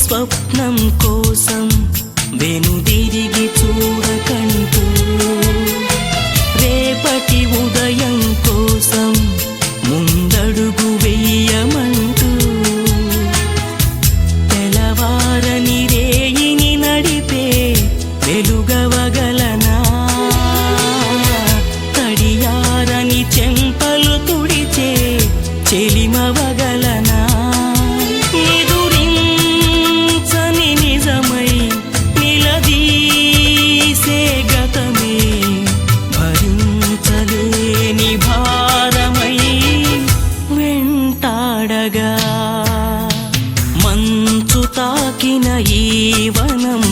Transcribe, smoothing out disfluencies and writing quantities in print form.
స్వప్నం కోసం వెనుదిరిగి చూడకంటూ, రేపటి ఉదయం కోసం ముందడుగు వెయ్యమంటూ, తెలవారని రేయిని నడిపే వెలుగవగలనా, తడియారని చెంపలు తుడిచే చెలిమవగలనా, నిదురించని నిజమై నిలదీసే గతమే భరించలేని భారమై వెంటాడగా, మంచు తాకిన ఈ వనం